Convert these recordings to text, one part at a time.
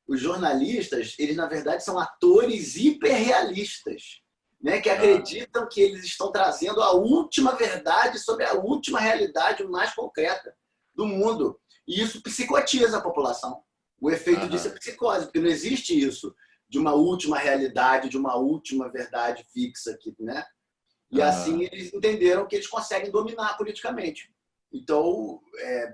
os jornalistas, eles na verdade são atores hiperrealistas, né? Que acreditam que eles estão trazendo a última verdade sobre a última realidade mais concreta do mundo. E isso psicotiza a população. O efeito disso é psicose, porque não existe isso de uma última realidade, de uma última verdade fixa aqui, né? E assim eles entenderam que eles conseguem dominar politicamente. Então,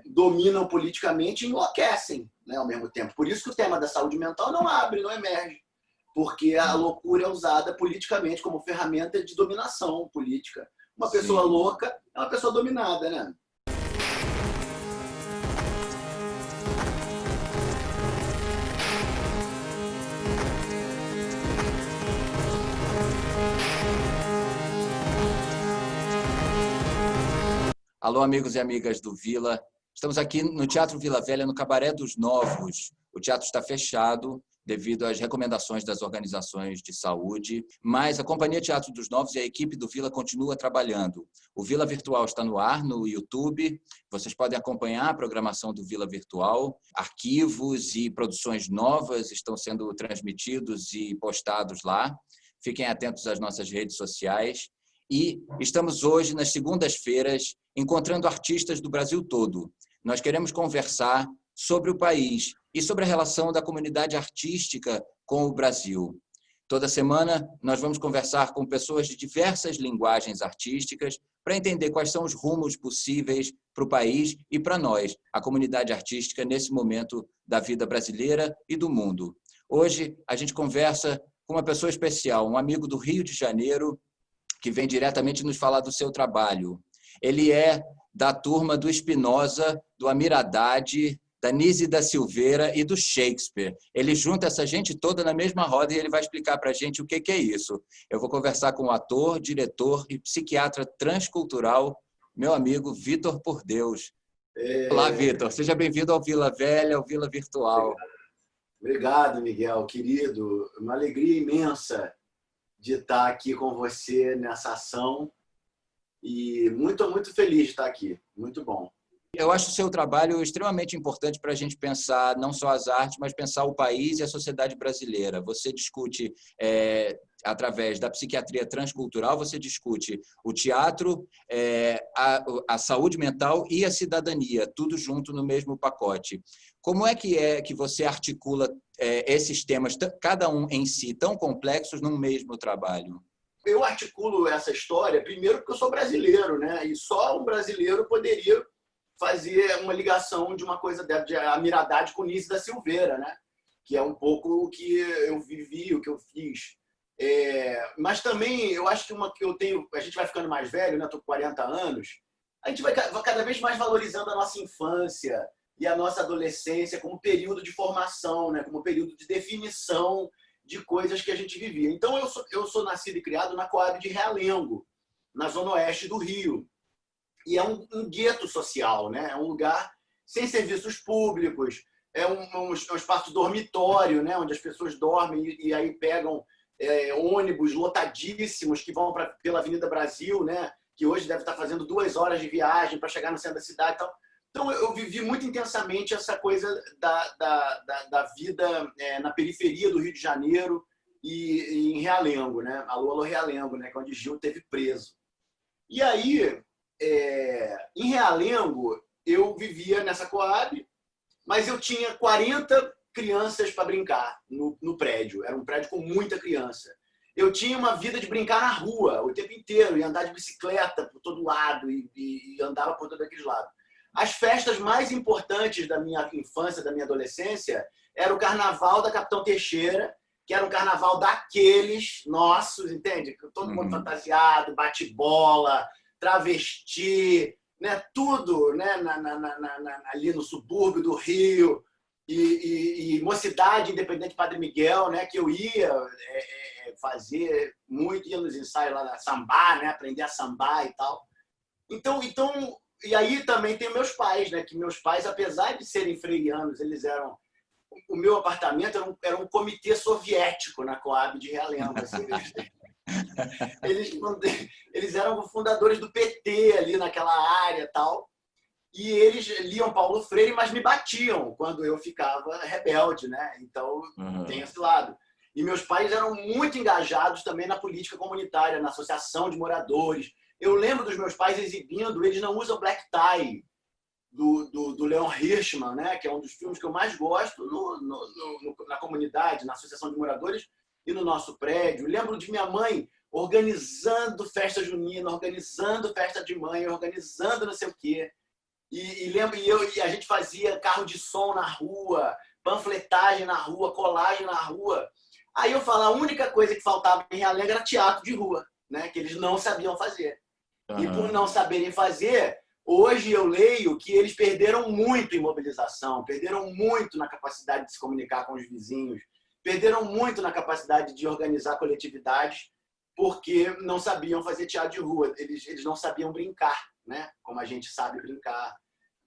dominam politicamente e enlouquecem, né, ao mesmo tempo. Por isso que o tema da saúde mental não abre, não emerge. Porque a loucura é usada politicamente como ferramenta de dominação política. Uma pessoa louca é uma pessoa dominada, né? Alô, amigos e amigas do Vila. Estamos aqui no Teatro Vila Velha, no Cabaré dos Novos. O teatro está fechado devido às recomendações das organizações de saúde, mas a Companhia Teatro dos Novos e a equipe do Vila continua trabalhando. O Vila Virtual está no ar, no YouTube. Vocês podem acompanhar a programação do Vila Virtual. Arquivos e produções novas estão sendo transmitidos e postados lá. Fiquem atentos às nossas redes sociais. E estamos hoje, nas segundas-feiras, encontrando artistas do Brasil todo. Nós queremos conversar sobre o país e sobre a relação da comunidade artística com o Brasil. Toda semana, nós vamos conversar com pessoas de diversas linguagens artísticas para entender quais são os rumos possíveis para o país e para nós, a comunidade artística, nesse momento da vida brasileira e do mundo. Hoje, a gente conversa com uma pessoa especial, um amigo do Rio de Janeiro, que vem diretamente nos falar do seu trabalho. Ele é da turma do Spinoza, do Amir Haddad, da Nise da Silveira e do Shakespeare. Ele junta essa gente toda na mesma roda e ele vai explicar para a gente o que é isso. Eu vou conversar com o ator, diretor e psiquiatra transcultural, meu amigo Vitor Por Deus. Olá, Vitor. Seja bem-vindo ao Vila Velha, ao Vila Virtual. Obrigado, Miguel, querido. Uma alegria imensa de estar aqui com você nessa ação e muito feliz de estar aqui. Muito bom. Eu acho o seu trabalho extremamente importante para a gente pensar não só as artes, mas pensar o país e a sociedade brasileira. Você discute, através da psiquiatria transcultural, você discute o teatro, a saúde mental e a cidadania, tudo junto no mesmo pacote. Como é que você articula esses temas, cada um em si, tão complexos, num mesmo trabalho? Eu articulo essa história, primeiro porque eu sou brasileiro, né? E só um brasileiro poderia fazer uma ligação de uma coisa de Amir Haddad com Nise da Silveira, né? Que é um pouco o que eu vivi, o que eu fiz. Mas também eu acho que a gente vai ficando mais velho, né? Estou com 40 anos, a gente vai cada vez mais valorizando a nossa infância e a nossa adolescência como período de formação, né? Como período de definição de coisas que a gente vivia. Então eu sou nascido e criado na Coab de Realengo, na zona oeste do Rio. E é um gueto social, né? É um lugar sem serviços públicos, é um espaço dormitório, né? Onde as pessoas dormem e aí pegam ônibus lotadíssimos que vão pela Avenida Brasil, né? Que hoje deve estar fazendo 2 horas de viagem para chegar no centro da cidade e tal. Então eu vivi muito intensamente essa coisa da vida na periferia do Rio de Janeiro e em Realengo, né? Alô Realengo, né? Que é onde Gil teve preso. E aí, em Realengo, eu vivia nessa Coab, mas eu tinha 40 crianças para brincar no prédio. Era um prédio com muita criança. Eu tinha uma vida de brincar na rua o tempo inteiro, e andar de bicicleta por todo lado, e andava por todos aqueles lados. As festas mais importantes da minha infância, da minha adolescência, era o carnaval da Capitão Teixeira, que era um carnaval daqueles nossos, entende? Todo mundo fantasiado, bate-bola, travesti, né? Tudo, né? Ali no subúrbio do Rio, e Mocidade Independente Padre Miguel, né? Que eu ia fazer muito, ia nos ensaios lá da samba, né? Aprender a sambar e tal. Então, e aí também tem meus pais, né? Que meus pais, apesar de serem freirianos, eles eram... O meu apartamento era um comitê soviético na Coab de Realengo. Assim, eles eram fundadores do PT ali naquela área e tal. E eles liam Paulo Freire, mas me batiam quando eu ficava rebelde, né? Então, tem esse lado. E meus pais eram muito engajados também na política comunitária, na associação de moradores. Eu lembro dos meus pais exibindo, eles não usam black tie, do Leon Hirschman, né? Que é um dos filmes que eu mais gosto na comunidade, na associação de moradores e no nosso prédio. Eu lembro de minha mãe organizando festa junina, organizando festa de mãe, organizando não sei o quê. E a gente fazia carro de som na rua, panfletagem na rua, colagem na rua. Aí eu falo, a única coisa que faltava em Realengo era teatro de rua, né? Que eles não sabiam fazer. E por não saberem fazer, hoje eu leio que eles perderam muito em mobilização, perderam muito na capacidade de se comunicar com os vizinhos, perderam muito na capacidade de organizar coletividades, porque não sabiam fazer teatro de rua, eles não sabiam brincar, né? Como a gente sabe brincar.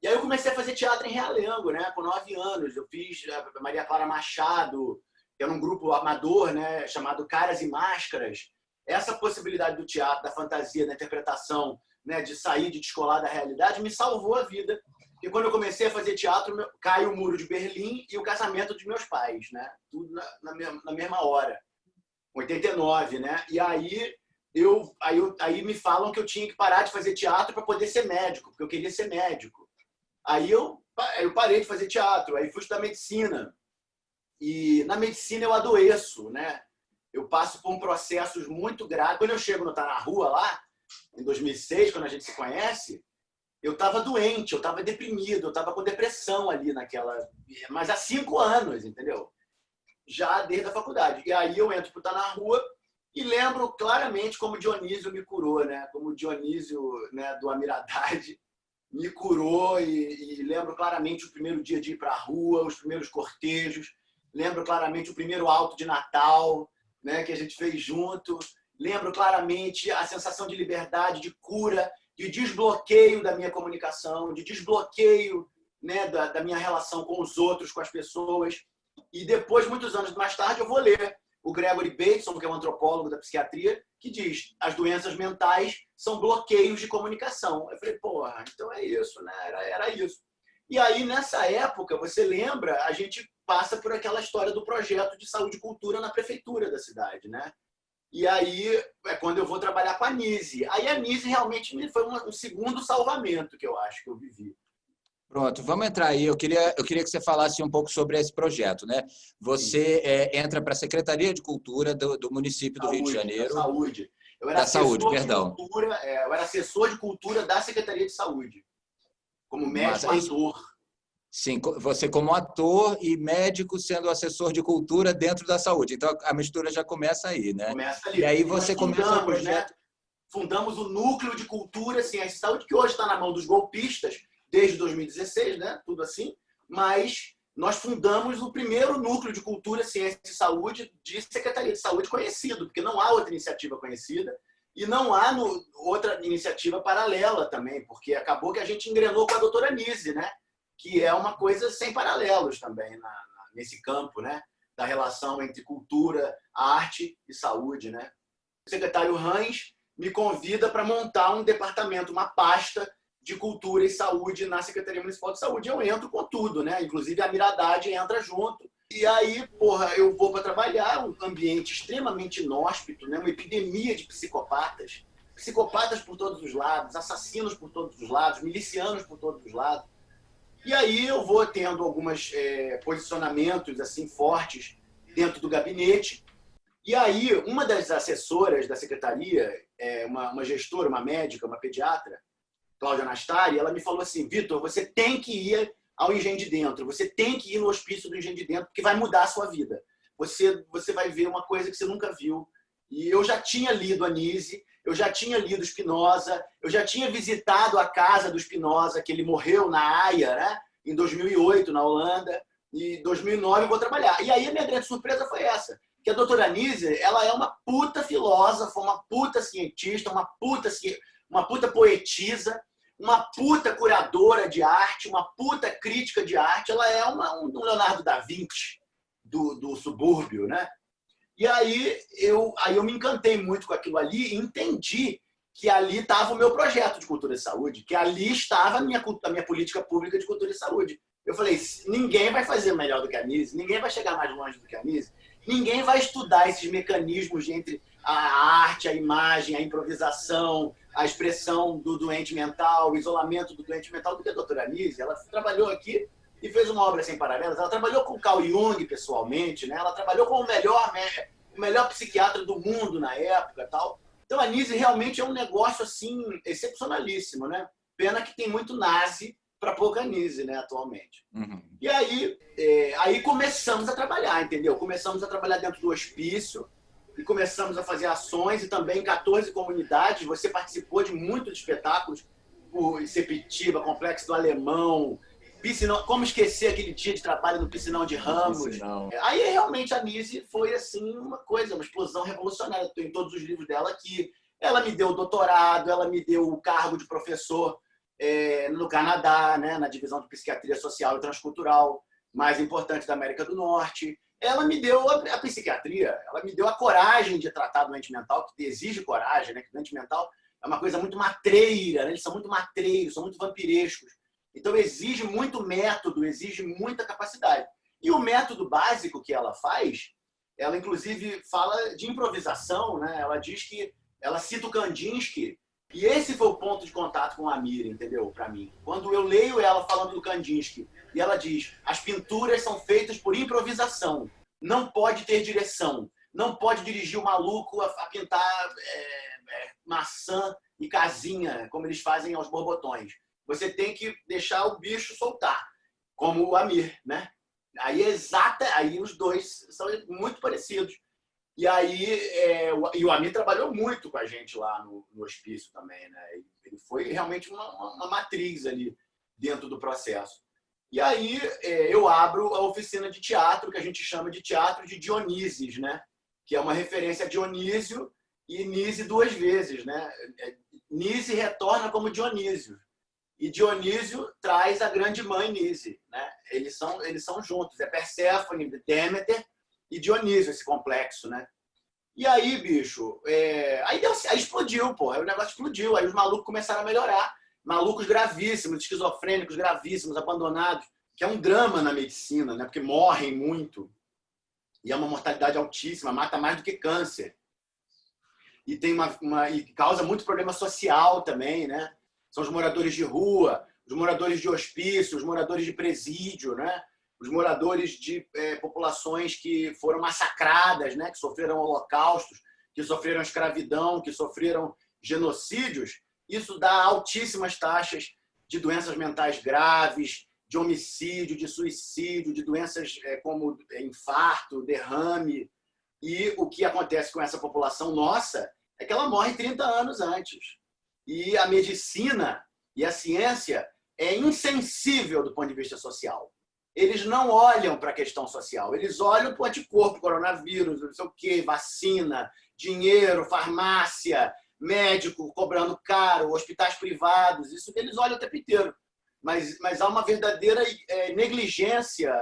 E aí eu comecei a fazer teatro em Realengo, né? Com 9 anos. Eu fiz a Maria Clara Machado, que era um grupo amador, né? Chamado Caras e Máscaras. Essa possibilidade do teatro, da fantasia, da interpretação, né? De sair, de descolar da realidade, me salvou a vida. E quando eu comecei a fazer teatro, caiu o Muro de Berlim e o casamento de meus pais, né? Tudo na mesma hora. 89, né? E aí me falam que eu tinha que parar de fazer teatro para poder ser médico, porque eu queria ser médico. Aí eu parei de fazer teatro, aí fui estudar medicina. E na medicina eu adoeço, né? Eu passo por processos muito graves. Quando eu chego no Tá na Rua lá, em 2006, quando a gente se conhece, eu estava doente, eu estava deprimido, eu estava com depressão ali naquela... Mas há 5 anos, entendeu? Já desde a faculdade. E aí eu entro para o Tá na Rua e lembro claramente como Dionísio me curou, né? Como Dionísio, né, do Amir Haddad me curou e lembro claramente o primeiro dia de ir para a rua, os primeiros cortejos, lembro claramente o primeiro alto de Natal, né, que a gente fez junto, lembro claramente a sensação de liberdade, de cura, de desbloqueio da minha comunicação, de desbloqueio, né, da minha relação com os outros, com as pessoas. E depois, muitos anos mais tarde, eu vou ler o Gregory Bateson, que é um antropólogo da psiquiatria, que diz as doenças mentais são bloqueios de comunicação. Eu falei, porra, então é isso, né? Era isso. E aí, nessa época, você lembra, a gente passa por aquela história do projeto de saúde e cultura na prefeitura da cidade, né? E aí é quando eu vou trabalhar com a Nise. Aí a Nise realmente foi um segundo salvamento que eu acho que eu vivi. Pronto, vamos entrar aí. Eu queria que você falasse um pouco sobre esse projeto, né? Você entra para a Secretaria de Cultura do município do Rio de Janeiro. Da Saúde. Eu era assessor de cultura, eu era assessor de cultura da Secretaria de Saúde, como médico ator. Sim, você como ator e médico sendo assessor de cultura dentro da saúde. Então a mistura já começa aí, né? Começa ali. E aí você começa o projeto. Né? Fundamos o Núcleo de Cultura, Ciência e Saúde, que hoje está na mão dos golpistas, desde 2016, né? Tudo assim, mas nós fundamos o primeiro núcleo de cultura, ciência e saúde de Secretaria de Saúde conhecido, porque não há outra iniciativa conhecida e não há outra iniciativa paralela também, porque acabou que a gente engrenou com a doutora Nise, né? Que é uma coisa sem paralelos também nesse campo, né? Da relação entre cultura, arte e saúde, né? O secretário Rães me convida para montar um departamento, uma pasta de cultura e saúde na Secretaria Municipal de Saúde. Eu entro com tudo, né? Inclusive a Miradade entra junto. E aí, porra, eu vou para trabalhar, um ambiente extremamente inóspito, né? Uma epidemia de psicopatas. Psicopatas por todos os lados, assassinos por todos os lados, milicianos por todos os lados. E aí eu vou tendo alguns posicionamentos assim fortes dentro do gabinete. E aí, uma das assessoras da secretaria, uma gestora, uma médica, uma pediatra, Cláudia Nastari, ela me falou assim, Vitor, você tem que ir ao Engenho de Dentro, você tem que ir no hospício do Engenho de Dentro, porque vai mudar a sua vida. Você vai ver uma coisa que você nunca viu. E eu já tinha lido a Nise, eu já tinha lido Spinoza, eu já tinha visitado a casa do Spinoza, que ele morreu na Haia, né? Em 2008, na Holanda, e em 2009 eu vou trabalhar. E aí a minha grande surpresa foi essa, que a doutora Nise, ela é uma puta filósofa, uma puta cientista, uma puta poetisa, uma puta curadora de arte, uma puta crítica de arte. Ela é um Leonardo da Vinci do subúrbio, né? E aí eu me encantei muito com aquilo ali e entendi que ali estava o meu projeto de cultura e saúde, que ali estava a minha política pública de cultura e saúde. Eu falei, ninguém vai fazer melhor do que a Nise, ninguém vai chegar mais longe do que a Nise, ninguém vai estudar esses mecanismos entre a arte, a imagem, a improvisação, a expressão do doente mental, o isolamento do doente mental do que a doutora Nise. Ela trabalhou aqui e fez uma obra sem paralelas. Ela trabalhou com Carl Jung pessoalmente, né? Ela trabalhou com o melhor psiquiatra do mundo na época, tal. Então a Nise realmente é um negócio assim excepcionalíssimo, né? Pena que tem muito nazi para pouca Nise, né, atualmente. Uhum. E aí começamos a trabalhar, entendeu? Começamos a trabalhar dentro do hospício e começamos a fazer ações e também em 14 comunidades. Você participou de muitos espetáculos, o Sepetiba, Complexo do Alemão, Piscinão, como esquecer aquele dia de trabalho no Piscinão de Ramos. Piscinão. Aí realmente a Nise foi assim uma explosão revolucionária. Eu tenho todos os livros dela aqui. Ela me deu o doutorado, ela me deu o cargo de professor no Canadá, né, na divisão de psiquiatria social e transcultural mais importante da América do Norte. Ela me deu a psiquiatria, ela me deu a coragem de tratar doente mental, que exige coragem, né, que doente mental é uma coisa muito matreira, né, eles são muito matreiros, são muito vampirescos. Então exige muito método, exige muita capacidade. E o método básico que ela faz, ela inclusive fala de improvisação, né? Ela diz que ela cita o Kandinsky. E esse foi o ponto de contato com a Mira, entendeu? Para mim. Quando eu leio ela falando do Kandinsky, e ela diz, as pinturas são feitas por improvisação, não pode ter direção, não pode dirigir o maluco a pintar maçã e casinha, como eles fazem aos borbotões. Você tem que deixar o bicho soltar, como o Amir, né? Aí os dois são muito parecidos. E e o Amir trabalhou muito com a gente lá no hospício também, né? Ele foi realmente uma matriz ali dentro do processo. E aí eu abro a oficina de teatro, que a gente chama de Teatro de Dionises, né? Que é uma referência a Dionísio e Nise duas vezes, né? Nise retorna como Dionísio. E Dionísio traz a grande mãe Nise, né? Eles são juntos, é Perséfone, Deméter e Dionísio, esse complexo, né? E aí, bicho, aí explodiu, pô. Aí o negócio explodiu. Aí os malucos começaram a melhorar. Malucos gravíssimos, esquizofrênicos gravíssimos, abandonados, que é um drama na medicina, né? Porque morrem muito. E é uma mortalidade altíssima, mata mais do que câncer. E tem e causa muito problema social também, né? São os moradores de rua, os moradores de hospício, os moradores de presídio, né? Os moradores de populações que foram massacradas, né? Que sofreram holocaustos, que sofreram escravidão, que sofreram genocídios. Isso dá altíssimas taxas de doenças mentais graves, de homicídio, de suicídio, de doenças como infarto, derrame. E o que acontece com essa população nossa é que ela morre 30 anos antes. E a medicina e a ciência é insensível do ponto de vista social. Eles não olham para a questão social, eles olham para o anticorpo, coronavírus, não sei o quê, vacina, dinheiro, farmácia, médico cobrando caro, hospitais privados, isso que eles olham o tempo inteiro. Mas há uma verdadeira negligência,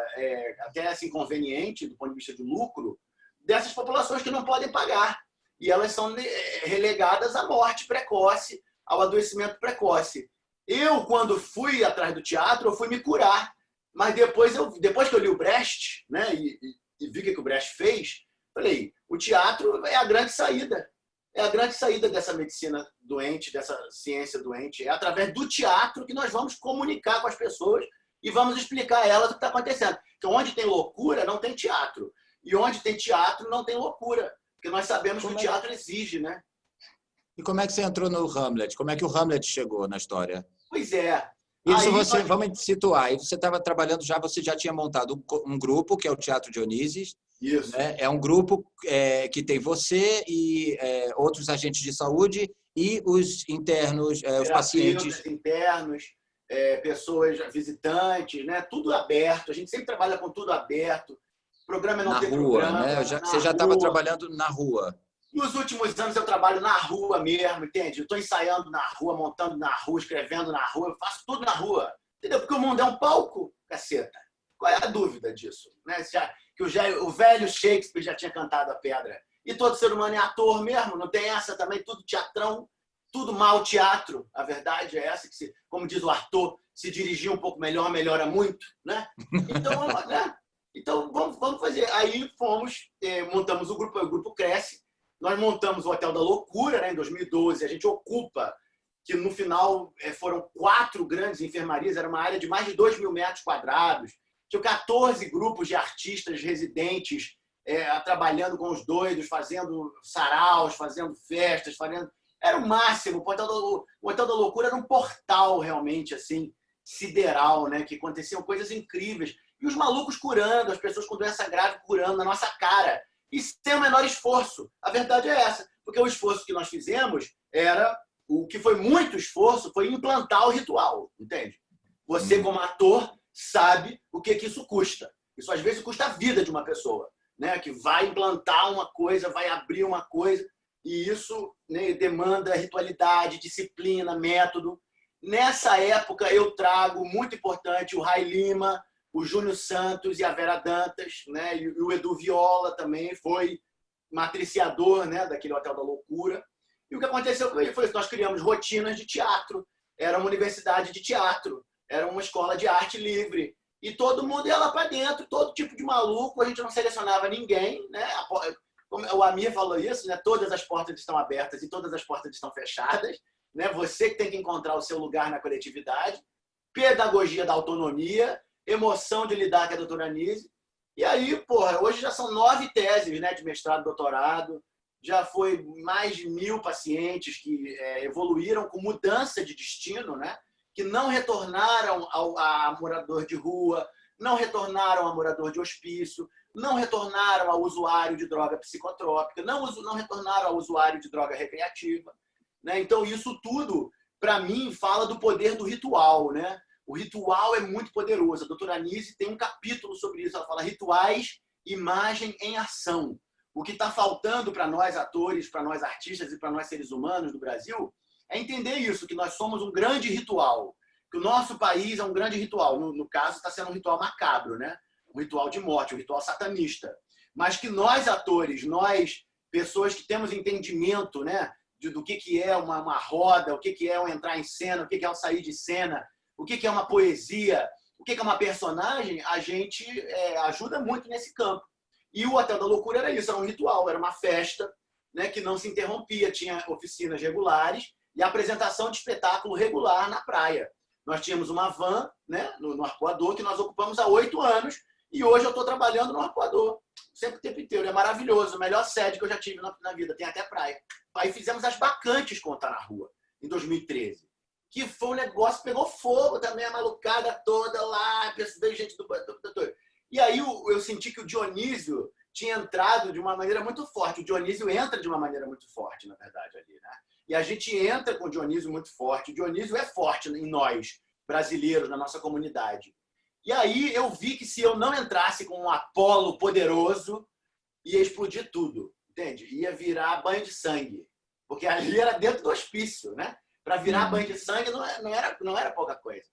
até assim, inconveniente do ponto de vista de lucro, dessas populações que não podem pagar. E elas são relegadas à morte precoce, ao adoecimento precoce. Eu, quando fui atrás do teatro, eu fui me curar. Mas depois que eu li o Brecht, né, e vi o que o Brecht fez, falei, o teatro é a grande saída. É a grande saída dessa medicina doente, dessa ciência doente. É através do teatro que nós vamos comunicar com as pessoas e vamos explicar a elas o que está acontecendo. Porque onde tem loucura, não tem teatro. E onde tem teatro, não tem loucura. Porque nós sabemos que o teatro exige, né? E como é que você entrou no Hamlet? Como é que o Hamlet chegou na história? Pois é. Isso vamos situar. Aí você estava trabalhando você já tinha montado um grupo, que é o Teatro Dionises. Isso. Né? É um grupo que tem você e outros agentes de saúde e os internos, os pacientes. Internos, pessoas visitantes, né? Tudo aberto. A gente sempre trabalha com tudo aberto. O programa não tem rua, programa. Né? Você já estava trabalhando na rua. Nos últimos anos eu trabalho na rua mesmo, entende? Eu estou ensaiando na rua, montando na rua, escrevendo na rua, eu faço tudo na rua. Entendeu? Porque o mundo é um palco, caceta. Qual é a dúvida disso? Né? Que o velho Shakespeare já tinha cantado a pedra. E todo ser humano é ator mesmo, não tem essa também, tudo teatrão, tudo mau teatro. A verdade é essa, que, como diz o Arthur, se dirigir um pouco melhor, melhora muito. Né? Então, né? Então vamos fazer. Aí montamos o grupo Cresce. Nós montamos o Hotel da Loucura, né, em 2012. A gente ocupa, que no final foram 4 grandes enfermarias, era uma área de mais de 2.000 metros quadrados. Tinha 14 grupos de artistas residentes trabalhando com os doidos, fazendo saraus, fazendo festas, Era o máximo. O Hotel da Loucura era um portal realmente assim sideral, né, que aconteciam coisas incríveis. E os malucos curando, as pessoas com doença grave curando na nossa cara. E sem o menor esforço. A verdade é essa. Porque o esforço que nós fizemos o que foi muito esforço foi implantar o ritual, entende? Você, como ator, sabe o que isso custa. Isso, às vezes, custa a vida de uma pessoa, né? Que vai implantar uma coisa, vai abrir uma coisa, e isso, né, demanda ritualidade, disciplina, método. Nessa época, eu trago, muito importante, o Ray Lima, o Júnior Santos e a Vera Dantas, né? E o Edu Viola também foi matriciador, né, daquele Hotel da Loucura. E o que aconteceu foi que nós criamos rotinas de teatro. Era uma universidade de teatro, era uma escola de arte livre. E todo mundo ia lá para dentro, todo tipo de maluco, a gente não selecionava ninguém. Né? O Amir falou isso, né? Todas as portas estão abertas e todas as portas estão fechadas. Né? Você que tem que encontrar o seu lugar na coletividade. Pedagogia da autonomia, emoção de lidar com a doutora Anise. E aí, hoje já são 9 teses, né, de mestrado e doutorado. Já foi mais de 1.000 pacientes que evoluíram com mudança de destino, né? Que não retornaram a morador de rua, não retornaram a morador de hospício, não retornaram a usuário de droga psicotrópica, não retornaram a usuário de droga recreativa. Né? Então, isso tudo, para mim, fala do poder do ritual. Né? O ritual é muito poderoso. A doutora Anise tem um capítulo sobre isso. Ela fala rituais, imagem em ação. O que está faltando para nós atores, para nós artistas e para nós seres humanos do Brasil é entender isso, que nós somos um grande ritual, que o nosso país é um grande ritual. No caso, está sendo um ritual macabro, né? Um ritual de morte, um ritual satanista. Mas que nós atores, nós, pessoas que temos entendimento, né, do que é uma roda, o que é um entrar em cena, o que é um sair de cena, o que é uma poesia, o que é uma personagem, a gente ajuda muito nesse campo. E o Hotel da Loucura era isso, era um ritual, era uma festa, né, que não se interrompia, tinha oficinas regulares e apresentação de espetáculo regular na praia. Nós tínhamos uma van, né, no Arpoador, que nós ocupamos há 8 anos, e hoje eu estou trabalhando no Arpoador, sempre o tempo inteiro. É maravilhoso, a melhor sede que eu já tive na vida, tem até praia. Aí fizemos as Bacantes Contar na Rua, em 2013. Que foi um negócio, pegou fogo também, a malucada toda lá, veio gente do... E aí eu senti que o Dionísio tinha entrado de uma maneira muito forte. O Dionísio entra de uma maneira muito forte, na verdade, ali, né? E a gente entra com o Dionísio muito forte. O Dionísio é forte em nós, brasileiros, na nossa comunidade. E aí eu vi que se eu não entrasse com um Apolo poderoso, ia explodir tudo, entende? Ia virar banho de sangue. Porque ali era dentro do hospício, né? Para virar banho de sangue não era pouca coisa.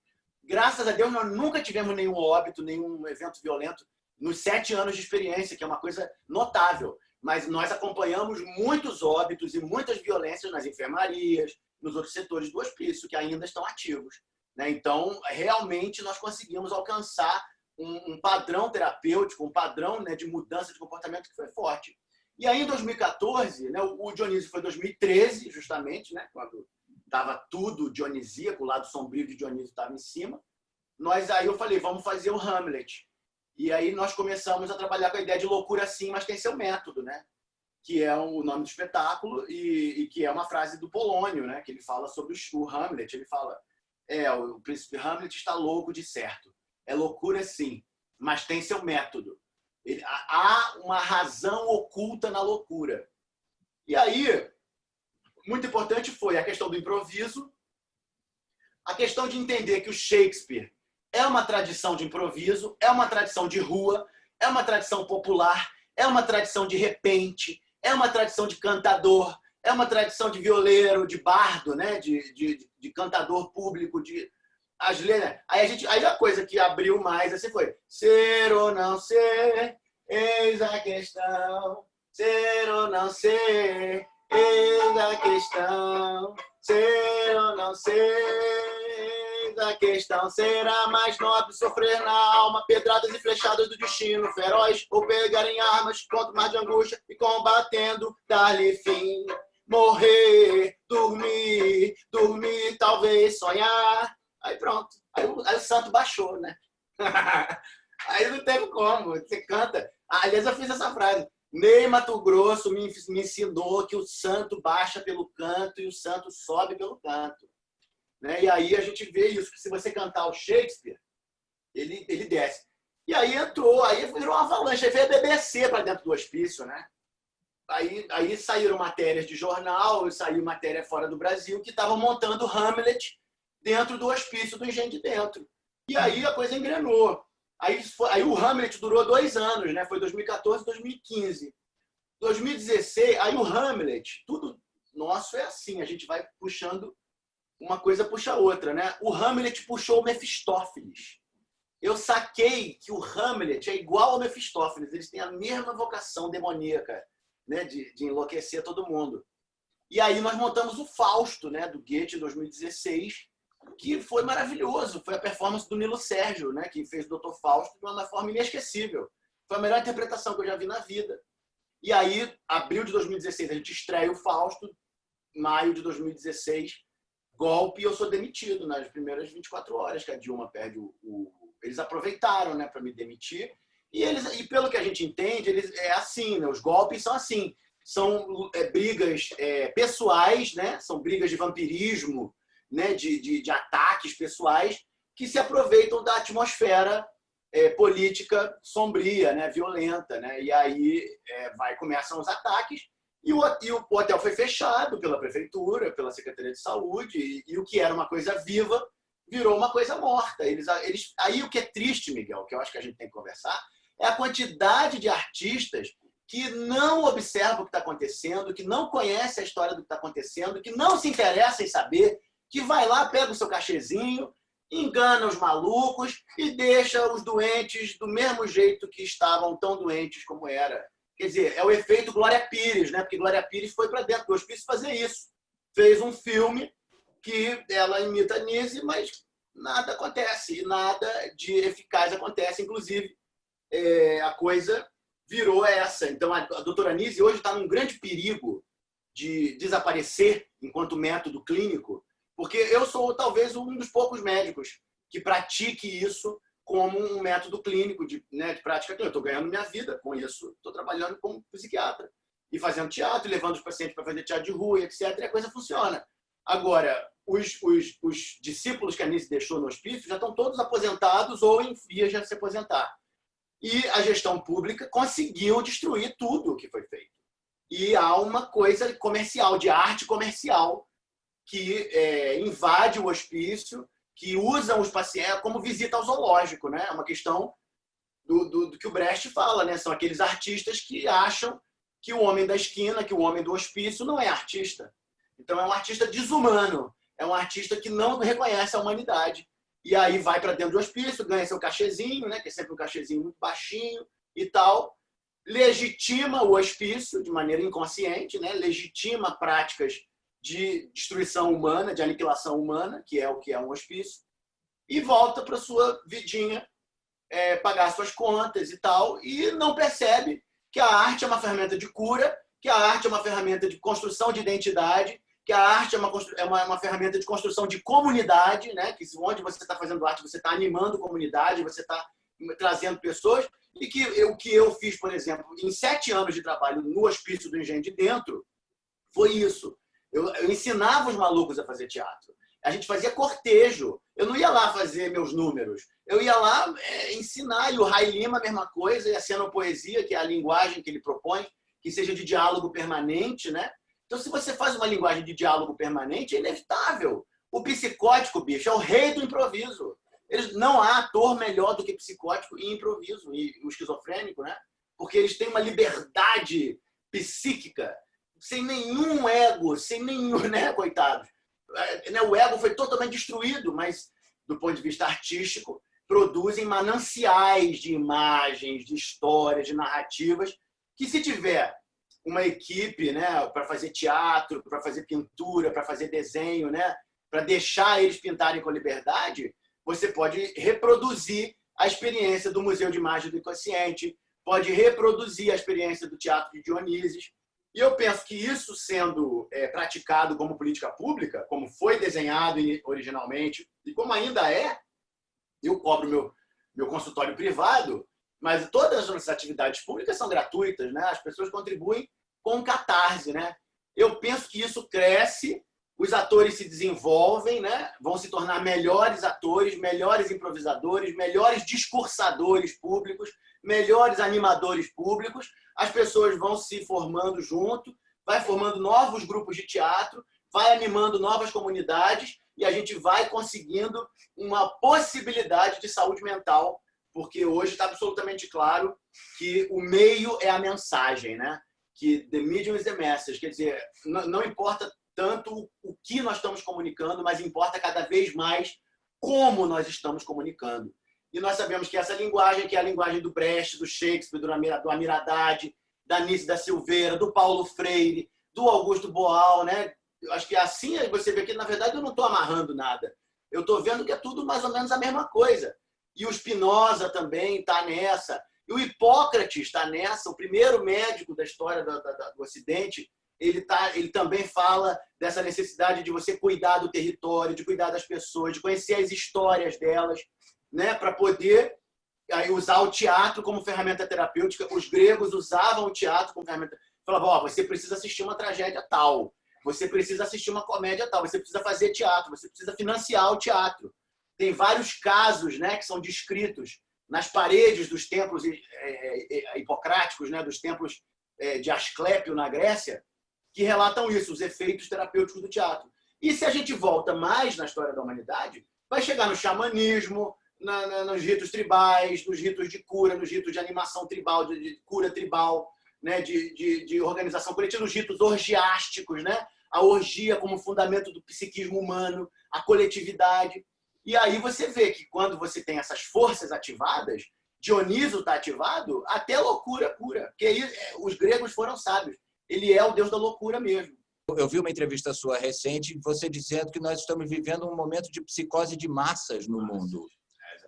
Graças a Deus, nós nunca tivemos nenhum óbito, nenhum evento violento nos 7 anos de experiência, que é uma coisa notável. Mas nós acompanhamos muitos óbitos e muitas violências nas enfermarias, nos outros setores do hospício, que ainda estão ativos. Né? Então, realmente, nós conseguimos alcançar um padrão terapêutico, um padrão, né, de mudança de comportamento que foi forte. E aí, em 2014, né, o Dionísio foi em 2013, justamente, né, quando estava tudo dionisíaco, o lado sombrio de Dionísio estava em cima. Aí eu falei, vamos fazer o Hamlet. E aí nós começamos a trabalhar com a ideia de loucura sim, mas tem seu método, né? Que é o nome do espetáculo e que é uma frase do Polônio, né? Que ele fala sobre o Hamlet. Ele fala, o príncipe Hamlet está louco de certo. É loucura sim, mas tem seu método. Há uma razão oculta na loucura. E aí, muito importante foi a questão do improviso, a questão de entender que o Shakespeare é uma tradição de improviso, é uma tradição de rua, é uma tradição popular, é uma tradição de repente, é uma tradição de cantador, é uma tradição de violeiro, de bardo, né? de cantador público, as letras. Aí a coisa que abriu mais assim foi ser ou não ser, eis a questão, ser ou não ser, eis a questão, Sei ou não sei, a questão será mais nobre sofrer na alma pedradas e flechadas do destino feroz, ou pegarem armas contra o mar de angústia e combatendo, dar-lhe fim. Morrer, dormir, dormir, talvez sonhar. Aí pronto. Aí o santo baixou, né? Aí não teve como. Você canta. Aliás, eu fiz essa frase. Ney Matogrosso me ensinou que o santo baixa pelo canto e o santo sobe pelo canto. Né? E aí a gente vê isso. Que se você cantar o Shakespeare, ele desce. E aí entrou, aí virou uma avalanche. Aí veio a BBC para dentro do hospício, né? Aí saíram matérias de jornal, saiu matéria fora do Brasil, que estavam montando Hamlet dentro do hospício do Engenho de Dentro. E aí a coisa engrenou. Aí o Hamlet durou 2 anos, né? Foi 2014 e 2015. 2016, aí o Hamlet, tudo nosso é assim, a gente vai puxando, uma coisa puxa a outra, né? O Hamlet puxou o Mefistófeles. Eu saquei que o Hamlet é igual ao Mefistófeles, eles têm a mesma vocação demoníaca, né? de enlouquecer todo mundo. E aí nós montamos o Fausto, né? Do Goethe, em 2016, que foi maravilhoso. Foi a performance do Nilo Sérgio, né? Que fez o Dr. Fausto de uma forma inesquecível. Foi a melhor interpretação que eu já vi na vida. E aí, abril de 2016, a gente estreia o Fausto. Maio de 2016, golpe, e eu sou demitido nas primeiras 24 horas que a Dilma perde Eles aproveitaram, né, para me demitir. E pelo que a gente entende, é assim, né? Os golpes são assim. São brigas pessoais, né? São brigas de vampirismo, né? de ataques pessoais que se aproveitam da atmosfera política sombria, né? Violenta. Né? E aí começam os ataques e o hotel foi fechado pela prefeitura, pela Secretaria de Saúde, e o que era uma coisa viva virou uma coisa morta. Aí o que é triste, Miguel, que eu acho que a gente tem que conversar, é a quantidade de artistas que não observam o que está acontecendo, que não conhecem a história do que está acontecendo, que não se interessa em saber, que vai lá, pega o seu cachezinho, engana os malucos e deixa os doentes do mesmo jeito que estavam, tão doentes como era. Quer dizer, é o efeito Glória Pires, né? Porque Glória Pires foi para dentro do hospício fazer isso. Fez um filme que ela imita a Nise, mas nada acontece, nada de eficaz acontece. Inclusive, a coisa virou essa. Então, a doutora Nise hoje está num grande perigo de desaparecer enquanto método clínico, porque eu sou talvez um dos poucos médicos que pratique isso como um método clínico de prática clínica. Eu estou ganhando minha vida com isso. Estou trabalhando como psiquiatra e fazendo teatro, levando os pacientes para fazer teatro de rua, etc. E a coisa funciona. Agora, os discípulos que a Nise deixou no hospício já estão todos aposentados ou em vias de se aposentar. E a gestão pública conseguiu destruir tudo o que foi feito. E há uma coisa comercial, de arte comercial, que invade o hospício, que usam os pacientes como visita ao zoológico. Né? É uma questão do que o Brecht fala. Né? São aqueles artistas que acham que o homem da esquina, que o homem do hospício não é artista. Então, é um artista desumano. É um artista que não reconhece a humanidade. E aí vai para dentro do hospício, ganha seu cachezinho, né? Que é sempre um cachezinho muito baixinho e tal. Legitima o hospício de maneira inconsciente, né? Legitima práticas de destruição humana, de aniquilação humana, que é o que é um hospício, e volta para sua vidinha, pagar suas contas e tal, e não percebe que a arte é uma ferramenta de cura, que a arte é uma ferramenta de construção de identidade, que a arte é uma ferramenta de construção de comunidade, né? Que onde você está fazendo arte, você está animando comunidade, você está trazendo pessoas, e que o que eu fiz, por exemplo, em 7 anos de trabalho no Hospício do Engenho de Dentro, foi isso. Eu ensinava os malucos a fazer teatro. A gente fazia cortejo. Eu não ia lá fazer meus números. Eu ia lá ensinar. E o Ray Lima, a mesma coisa. E a cenopoesia, que é a linguagem que ele propõe, que seja de diálogo permanente. Né? Então, se você faz uma linguagem de diálogo permanente, é inevitável. O psicótico, bicho, é o rei do improviso. Não há ator melhor do que psicótico e improviso. E o esquizofrênico, né? Porque eles têm uma liberdade psíquica sem nenhum ego, sem nenhum, né, coitado. O ego foi totalmente destruído, mas, do ponto de vista artístico, produzem mananciais de imagens, de histórias, de narrativas, que se tiver uma equipe, né, para fazer teatro, para fazer pintura, para fazer desenho, né, para deixar eles pintarem com liberdade, você pode reproduzir a experiência do Museu de Imagem do Inconsciente, pode reproduzir a experiência do Teatro de Dionísios. E eu penso que isso sendo praticado como política pública, como foi desenhado originalmente e como ainda é, eu cobro meu consultório privado, mas todas as nossas atividades públicas são gratuitas, né? As pessoas contribuem com Catarse, né? Eu penso que isso cresce, os atores se desenvolvem, né? Vão se tornar melhores atores, melhores improvisadores, melhores discursadores públicos, melhores animadores públicos. As pessoas vão se formando junto, vai formando novos grupos de teatro, vai animando novas comunidades e a gente vai conseguindo uma possibilidade de saúde mental, porque hoje está absolutamente claro que o meio é a mensagem, né? Que the medium is the message, quer dizer, não importa tanto o que nós estamos comunicando, mas importa cada vez mais como nós estamos comunicando. E nós sabemos que essa linguagem, que é a linguagem do Brecht, do Shakespeare, do Amir Haddad, da Nícia da Silveira, do Paulo Freire, do Augusto Boal, né? Eu acho que assim você vê que, na verdade, eu não estou amarrando nada. Eu estou vendo que é tudo mais ou menos a mesma coisa. E o Spinoza também está nessa. E o Hipócrates está nessa. O primeiro médico da história do Ocidente, ele também fala dessa necessidade de você cuidar do território, de cuidar das pessoas, de conhecer as histórias delas, né, para poder usar o teatro como ferramenta terapêutica. Os gregos usavam o teatro como ferramenta. Falavam, você precisa assistir uma tragédia tal, você precisa assistir uma comédia tal, você precisa fazer teatro, você precisa financiar o teatro. Tem vários casos, né, que são descritos nas paredes dos templos hipocráticos, né, dos templos de Asclépio, na Grécia, que relatam isso, os efeitos terapêuticos do teatro. E se a gente volta mais na história da humanidade, vai chegar no xamanismo, nos ritos tribais, nos ritos de cura, nos ritos de animação tribal, de cura tribal, né, de organização coletiva, nos ritos orgiásticos, né, a orgia como fundamento do psiquismo humano, a coletividade. E aí você vê que quando você tem essas forças ativadas, Dioniso está ativado, até loucura pura. Porque aí, os gregos foram sábios. Ele é o deus da loucura mesmo. Eu vi uma entrevista sua recente, você dizendo que nós estamos vivendo um momento de psicose de massas no mundo,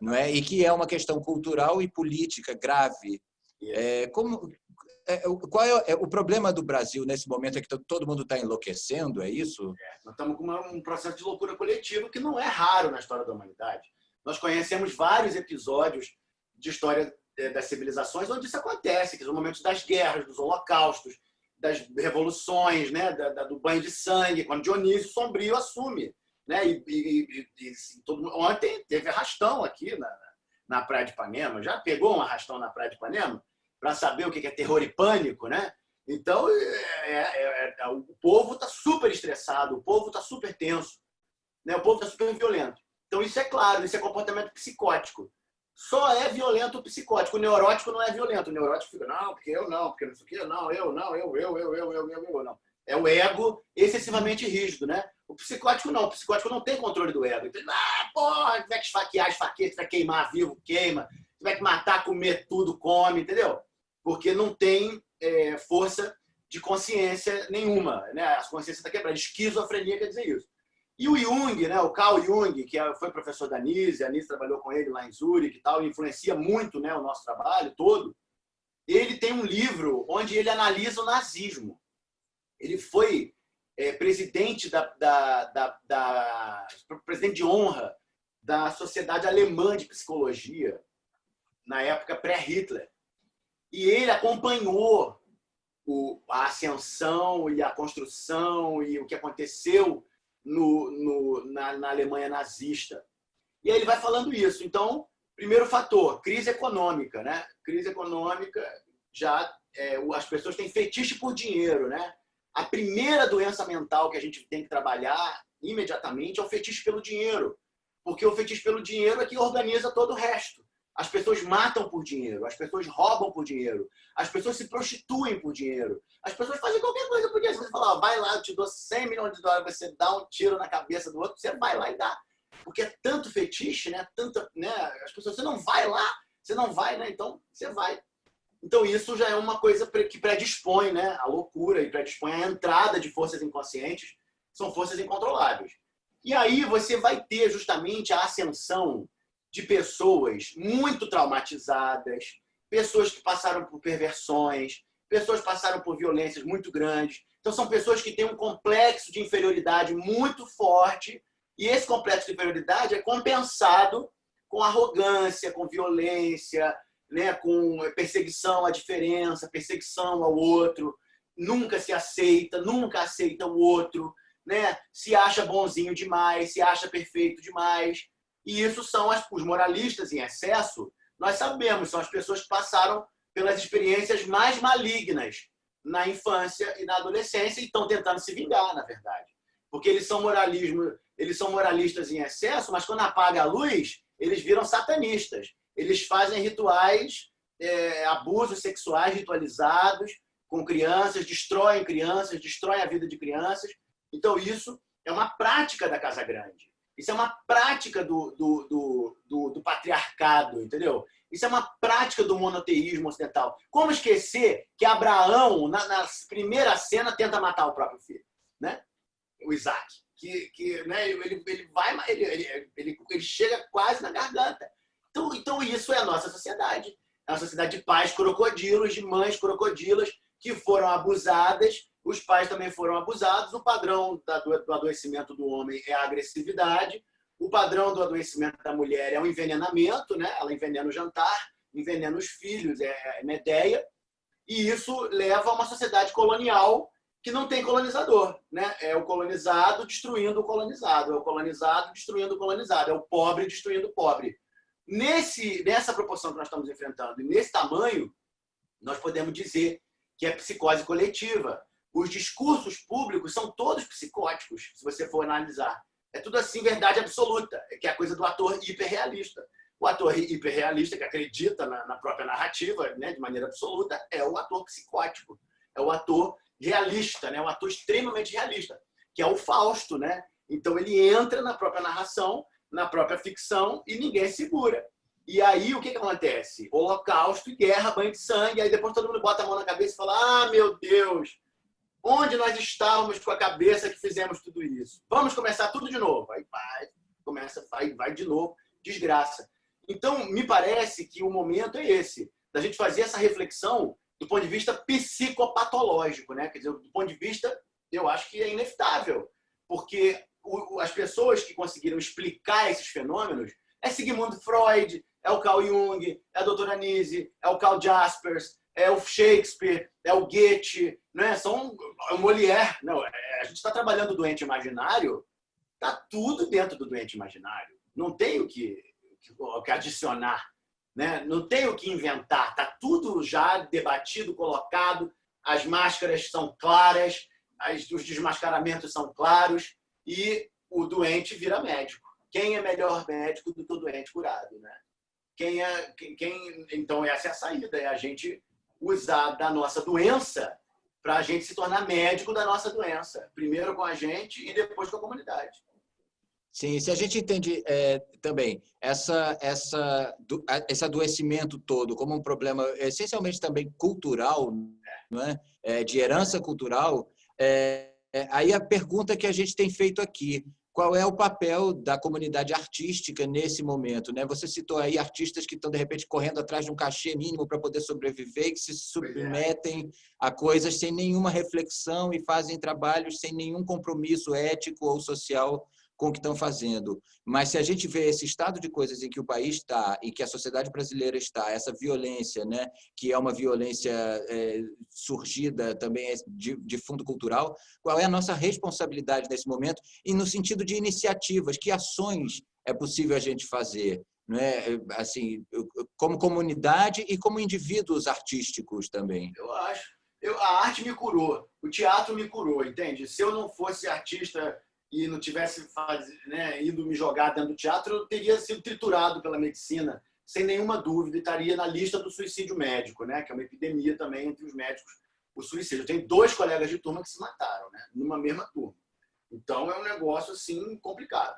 não é? E que é uma questão cultural e política grave. Qual é o problema do Brasil nesse momento? É que todo mundo está enlouquecendo, é isso? Nós estamos com um processo de loucura coletiva que não é raro na história da humanidade. Nós conhecemos vários episódios de história das civilizações onde isso acontece, que são momentos das guerras, dos holocaustos, das revoluções, né, do banho de sangue, quando Dionísio Sombrio assume. Né? Ontem teve arrastão aqui na Praia de Ipanema. Já pegou um arrastão na Praia de Ipanema para saber o que é terror e pânico, né? Então, o povo está super estressado, o povo está super tenso, né? O povo está super violento. Então, isso é claro, isso é comportamento psicótico. Só é violento o psicótico. O neurótico não é violento. O neurótico fica, não, porque eu não, porque não sei o quê, não, eu não. É o ego excessivamente rígido, né? O psicótico não tem controle do ego. Então, porra, tiver que esfaquear, esfaqueia, tiver que queimar vivo, queima, tiver que matar, comer tudo, come, entendeu? Porque não tem força de consciência nenhuma, né? A consciência está quebrada. Esquizofrenia quer dizer isso. E o Jung, né? O Carl Jung, que foi professor da Nise, a Nise trabalhou com ele lá em Zurique e tal, e influencia muito, né, o nosso trabalho todo. Ele tem um livro onde ele analisa o nazismo. Ele foi presidente presidente de honra da Sociedade Alemã de Psicologia, na época pré-Hitler. E ele acompanhou a ascensão e a construção e o que aconteceu na Alemanha nazista. E aí ele vai falando isso. Então, primeiro fator, crise econômica, né? Crise econômica, as pessoas têm fetiche por dinheiro, né? A primeira doença mental que a gente tem que trabalhar imediatamente é o fetiche pelo dinheiro. Porque o fetiche pelo dinheiro é que organiza todo o resto. As pessoas matam por dinheiro, as pessoas roubam por dinheiro, as pessoas se prostituem por dinheiro, as pessoas fazem qualquer coisa por dinheiro. Você fala, vai lá, eu te dou 100 milhões de dólares, você dá um tiro na cabeça do outro, você vai lá e dá. Porque é tanto fetiche, né? As pessoas, você não vai lá, você não vai, né? Então, você vai. Então, isso já é uma coisa que predispõe, né, à loucura e predispõe à entrada de forças inconscientes, que são forças incontroláveis. E aí você vai ter justamente a ascensão de pessoas muito traumatizadas, pessoas que passaram por perversões, pessoas que passaram por violências muito grandes. Então, são pessoas que têm um complexo de inferioridade muito forte, e esse complexo de inferioridade é compensado com arrogância, com violência, né, com perseguição à diferença, perseguição ao outro, nunca se aceita, nunca aceita o outro, né? Se acha bonzinho demais, se acha perfeito demais. E isso são os moralistas em excesso, nós sabemos, são as pessoas que passaram pelas experiências mais malignas na infância e na adolescência e estão tentando se vingar, na verdade. Porque eles são moralistas em excesso, mas quando apaga a luz, eles viram satanistas. Eles fazem rituais, abusos sexuais ritualizados com crianças, destroem a vida de crianças. Então, isso é uma prática da Casa Grande. Isso é uma prática do patriarcado, entendeu? Isso é uma prática do monoteísmo ocidental. Como esquecer que Abraão, na primeira cena, tenta matar o próprio filho, né? O Isaac. Né, ele chega quase na garganta. Então, isso é a nossa sociedade. É uma sociedade de pais crocodilos, de mães crocodilas que foram abusadas. Os pais também foram abusados. O padrão do adoecimento do homem é a agressividade. O padrão do adoecimento da mulher é o envenenamento, né? Ela envenena o jantar, envenena os filhos, é Medeia. E isso leva a uma sociedade colonial que não tem colonizador, né? É o colonizado destruindo o colonizado, é o colonizado destruindo o colonizado, é o pobre destruindo o pobre. Nessa proporção que nós estamos enfrentando, e nesse tamanho, nós podemos dizer que é psicose coletiva. Os discursos públicos são todos psicóticos, se você for analisar. É tudo assim, verdade absoluta, que é a coisa do ator hiperrealista. O ator hiperrealista, que acredita na própria narrativa, né, de maneira absoluta, é o ator psicótico. É o ator realista, né, um ator extremamente realista, que é o Fausto, né? Então ele entra na própria narração, na própria ficção e ninguém segura. E aí o que acontece? Holocausto e guerra, banho de sangue, aí depois todo mundo bota a mão na cabeça e fala: ah, meu Deus, onde nós estávamos com a cabeça que fizemos tudo isso? Vamos começar tudo de novo. Aí vai de novo, desgraça. Então, me parece que o momento é esse, da gente fazer essa reflexão do ponto de vista psicopatológico, né? Quer dizer, do ponto de vista, eu acho que é inevitável, porque as pessoas que conseguiram explicar esses fenômenos é Sigmund Freud, é o Carl Jung, é a doutora Nise, é o Karl Jaspers, é o Shakespeare, é o Goethe, né? É o Molière. Não, a gente está trabalhando o doente imaginário, está tudo dentro do doente imaginário. Não tem o que adicionar, né? Não tem o que inventar. Está tudo já debatido, colocado. As máscaras são claras, os desmascaramentos são claros e o doente vira médico. Quem é melhor médico do que o doente curado, né? Então, essa é a saída, é a gente usar da nossa doença para a gente se tornar médico da nossa doença. Primeiro com a gente e depois com a comunidade. Sim, se a gente entende também esse adoecimento todo como um problema essencialmente também cultural, não é? De herança cultural, aí a pergunta que a gente tem feito aqui: qual é o papel da comunidade artística nesse momento, né? Você citou aí artistas que estão, de repente, correndo atrás de um cachê mínimo para poder sobreviver, que se submetem a coisas sem nenhuma reflexão e fazem trabalhos sem nenhum compromisso ético ou social com o que estão fazendo. Mas se a gente vê esse estado de coisas em que o país está e que a sociedade brasileira está, essa violência, né, que é uma violência surgida também de fundo cultural, qual é a nossa responsabilidade nesse momento e no sentido de iniciativas, que ações é possível a gente fazer, né? Assim, como comunidade e como indivíduos artísticos também? Eu acho. A arte me curou, o teatro me curou, entende? Se eu não fosse artista e não tivesse ido me jogar dentro do teatro, eu teria sido triturado pela medicina, sem nenhuma dúvida, e estaria na lista do suicídio médico, né? Que é uma epidemia também entre os médicos, o suicídio. Eu tenho 2 colegas de turma que se mataram, né? Numa mesma turma. Então, é um negócio assim complicado.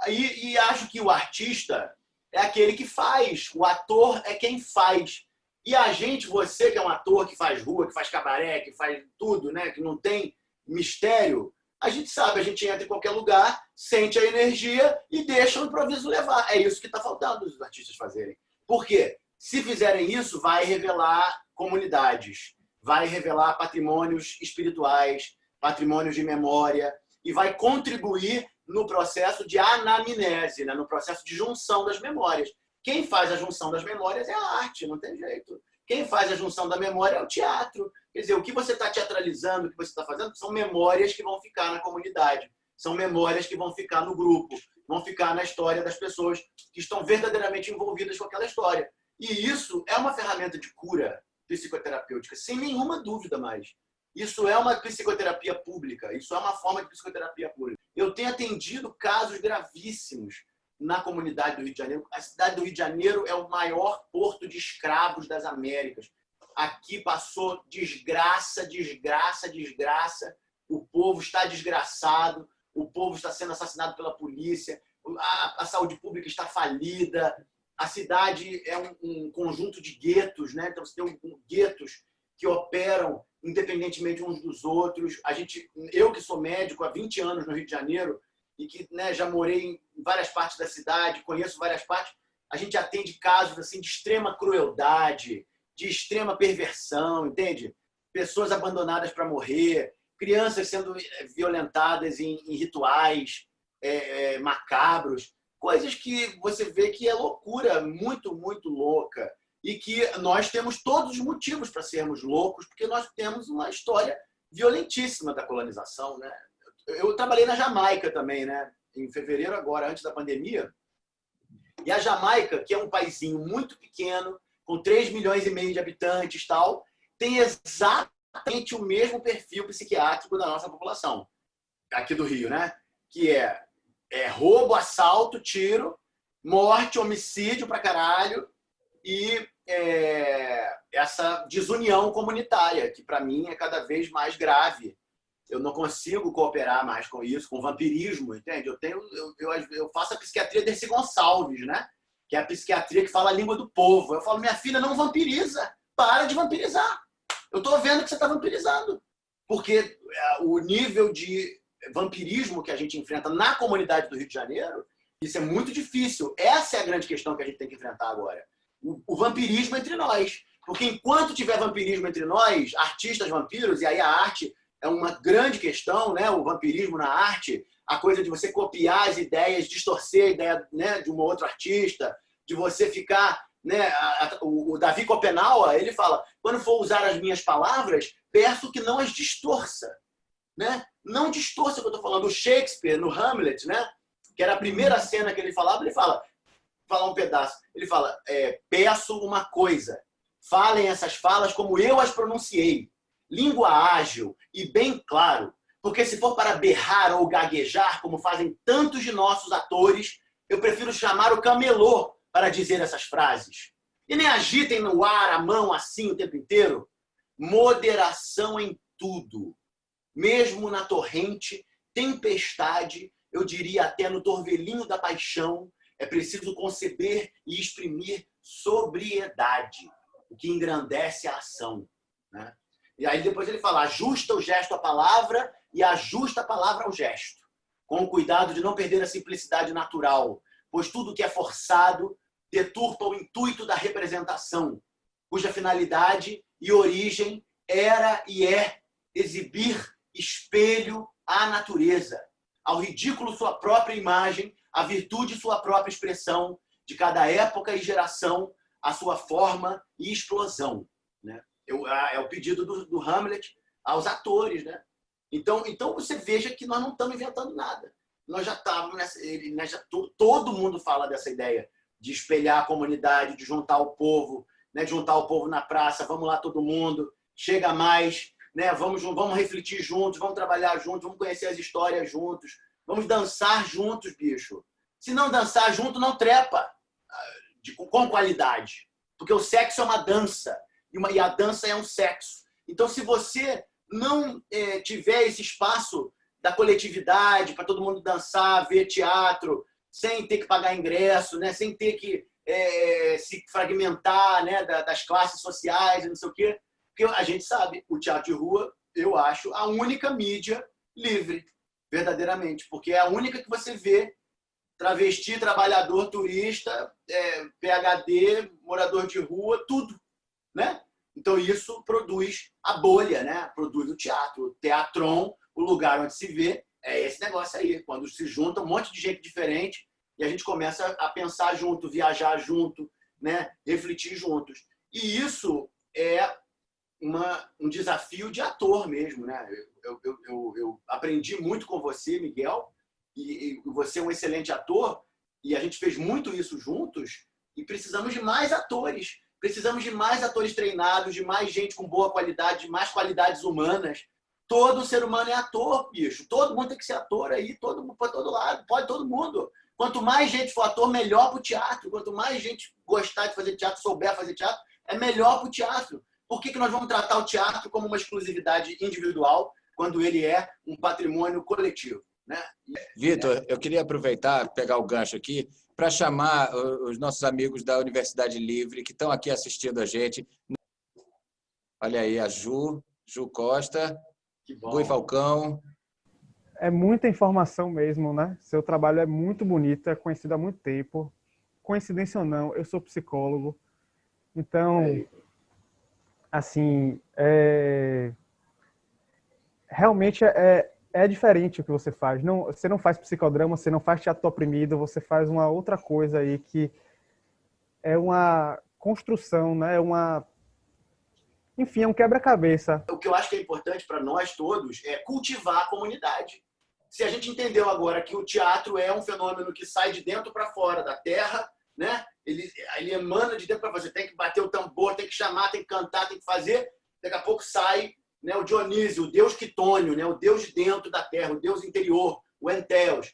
E acho que o artista é aquele que faz, o ator é quem faz. E a gente, você que é um ator que faz rua, que faz cabaré, que faz tudo, né? Que não tem mistério, a gente sabe, a gente entra em qualquer lugar, sente a energia e deixa o improviso levar. É isso que está faltando os artistas fazerem. Por quê? Se fizerem isso, vai revelar comunidades, vai revelar patrimônios espirituais, patrimônios de memória, e vai contribuir no processo de anamnese, né? No processo de junção das memórias. Quem faz a junção das memórias é a arte, não tem jeito. Quem faz a junção da memória é o teatro. Quer dizer, o que você está teatralizando, o que você está fazendo, são memórias que vão ficar na comunidade, são memórias que vão ficar no grupo, vão ficar na história das pessoas que estão verdadeiramente envolvidas com aquela história. E isso é uma ferramenta de cura psicoterapêutica, sem nenhuma dúvida mais. Isso é uma psicoterapia pública, isso é uma forma de psicoterapia pública. Eu tenho atendido casos gravíssimos na comunidade do Rio de Janeiro. A cidade do Rio de Janeiro é o maior porto de escravos das Américas. Aqui passou desgraça, desgraça, desgraça. O povo está desgraçado, o povo está sendo assassinado pela polícia, a saúde pública está falida, a cidade é um conjunto de guetos, né? Então você tem guetos que operam independentemente uns dos outros. Eu que sou médico há 20 anos no Rio de Janeiro e que, né, já morei em várias partes da cidade, conheço várias partes, a gente atende casos assim, de extrema crueldade, de extrema perversão, entende? Pessoas abandonadas para morrer, crianças sendo violentadas em rituais macabros, coisas que você vê que é loucura, muito, muito louca. E que nós temos todos os motivos para sermos loucos, porque nós temos uma história violentíssima da colonização, né? Eu trabalhei na Jamaica também, né? Em fevereiro agora, antes da pandemia. E a Jamaica, que é um paizinho muito pequeno, com 3,5 milhões de habitantes, tal, tem exatamente o mesmo perfil psiquiátrico da nossa população, aqui do Rio, né? Que é roubo, assalto, tiro, morte, homicídio pra caralho e essa desunião comunitária, que para mim é cada vez mais grave. Eu não consigo cooperar mais com isso, com vampirismo, entende? Eu faço a psiquiatria Dercy Gonçalves, né? Que é a psiquiatria que fala a língua do povo. Eu falo, minha filha, não vampiriza, para de vampirizar. Eu estou vendo que você está vampirizando. Porque o nível de vampirismo que a gente enfrenta na comunidade do Rio de Janeiro, isso é muito difícil. Essa é a grande questão que a gente tem que enfrentar agora. O vampirismo entre nós. Porque enquanto tiver vampirismo entre nós, artistas vampiros, e aí a arte é uma grande questão, né? O vampirismo na arte, a coisa de você copiar as ideias, distorcer a ideia, né, de um outro artista, de você ficar... Né, o Davi Copenau, ele fala, quando for usar as minhas palavras, peço que não as distorça. Né? Não distorça o que eu estou falando. O Shakespeare, no Hamlet, né, que era a primeira cena que ele falava, ele fala um pedaço, ele fala, peço uma coisa, falem essas falas como eu as pronunciei, língua ágil e bem claro, porque se for para berrar ou gaguejar, como fazem tantos de nossos atores, eu prefiro chamar o camelô para dizer essas frases. E nem agitem no ar a mão assim o tempo inteiro. Moderação em tudo. Mesmo na torrente, tempestade, eu diria até no torvelinho da paixão, é preciso conceber e exprimir sobriedade, o que engrandece a ação. Né? E aí depois ele fala, ajusta o gesto à palavra e ajusta a palavra ao gesto, com o cuidado de não perder a simplicidade natural, pois tudo que é forçado deturpa o intuito da representação, cuja finalidade e origem era e é exibir espelho à natureza, ao ridículo sua própria imagem, à virtude sua própria expressão, de cada época e geração, a sua forma e explosão. Né? É o pedido do Hamlet aos atores. Né? Então você veja que nós não estamos inventando nada. Nós já estávamos todo mundo fala dessa ideia de espelhar a comunidade, de juntar o povo, né? De juntar o povo na praça, vamos lá todo mundo, chega mais, né? Vamos refletir juntos, vamos trabalhar juntos, vamos conhecer as histórias juntos, vamos dançar juntos, bicho. Se não dançar junto, não trepa com qualidade, porque o sexo é uma dança, e a dança é um sexo. Então, se você não tiver esse espaço da coletividade, para todo mundo dançar, ver teatro, sem ter que pagar ingresso, né? Sem ter que se fragmentar, né, das classes sociais, não sei o quê. Porque a gente sabe, o teatro de rua, eu acho, a única mídia livre, verdadeiramente, porque é a única que você vê travesti, trabalhador, turista, PhD, morador de rua, tudo, né? Então isso produz a bolha, né? Produz o teatro, o teatron, o lugar onde se vê, é esse negócio aí, quando se junta um monte de gente diferente e a gente começa a pensar junto, viajar junto, né? Refletir juntos. E isso é um desafio de ator mesmo, né? Eu aprendi muito com você, Miguel, e você é um excelente ator, e a gente fez muito isso juntos, e precisamos de mais atores. Precisamos de mais atores treinados, de mais gente com boa qualidade, de mais qualidades humanas. Todo ser humano é ator, bicho. Todo mundo tem que ser ator aí, para todo lado, pode todo mundo. Quanto mais gente for ator, melhor para o teatro. Quanto mais gente gostar de fazer teatro, souber fazer teatro, é melhor para o teatro. Por que nós vamos tratar o teatro como uma exclusividade individual, quando ele é um patrimônio coletivo, né? Vitor, eu queria aproveitar, pegar o gancho aqui, para chamar os nossos amigos da Universidade Livre, que estão aqui assistindo a gente. Olha aí, a Ju Costa, Gui Falcão. É muita informação mesmo, né? Seu trabalho é muito bonito, é conhecido há muito tempo. Coincidência ou não, eu sou psicólogo. Então, assim, realmente é diferente o que você faz. Não, você não faz psicodrama, você não faz teatro oprimido, você faz uma outra coisa aí que é uma construção, né? Enfim, é um quebra-cabeça. O que eu acho que é importante para nós todos é cultivar a comunidade. Se a gente entendeu agora que o teatro é um fenômeno que sai de dentro para fora da terra, né? Ele emana de dentro para fora. Você tem que bater o tambor, tem que chamar, tem que cantar, tem que fazer. Daqui a pouco sai, né, o Dionísio, o deus quitônio, né, o deus de dentro da terra, o deus interior, o Entheos.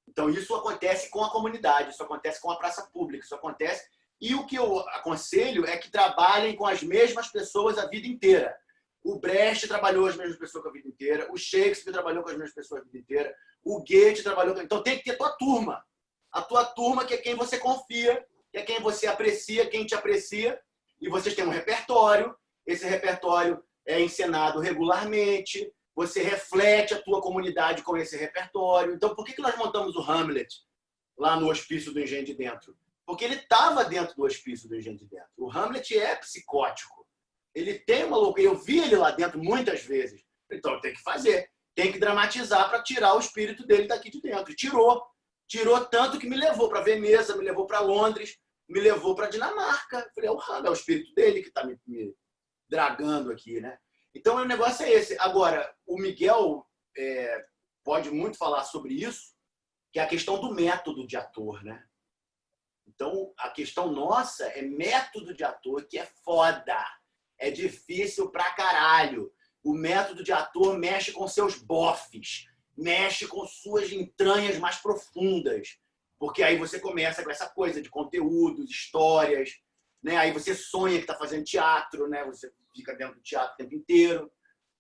Então isso acontece com a comunidade, isso acontece com a praça pública, isso acontece. E o que eu aconselho é que trabalhem com as mesmas pessoas a vida inteira. O Brecht trabalhou com as mesmas pessoas a vida inteira, o Shakespeare trabalhou com as mesmas pessoas a vida inteira, o Goethe trabalhou com... Então tem que ter a tua turma. A tua turma, que é quem você confia, que é quem você aprecia, quem te aprecia, e vocês têm um repertório, esse repertório é encenado regularmente, você reflete a tua comunidade com esse repertório. Então, por que nós montamos o Hamlet lá no Hospício do Engenho de Dentro? Porque ele estava dentro do Hospício do Engenho de Dentro. O Hamlet é psicótico. Ele tem uma loucura. Eu vi ele lá dentro muitas vezes. Então, tem que fazer. Tem que dramatizar para tirar o espírito dele daqui de dentro. E tirou. Tirou tanto que me levou para Veneza, me levou para Londres, me levou para Dinamarca. Falei, é o espírito dele que está me dragando aqui, né? Então, o negócio é esse. Agora, o Miguel pode muito falar sobre isso, que é a questão do método de ator, né? Então, a questão nossa é método de ator, que é foda. É difícil pra caralho. O método de ator mexe com seus bofes, mexe com suas entranhas mais profundas. Porque aí você começa com essa coisa de conteúdos, histórias, né? Aí você sonha que está fazendo teatro, né? Você fica dentro do teatro o tempo inteiro.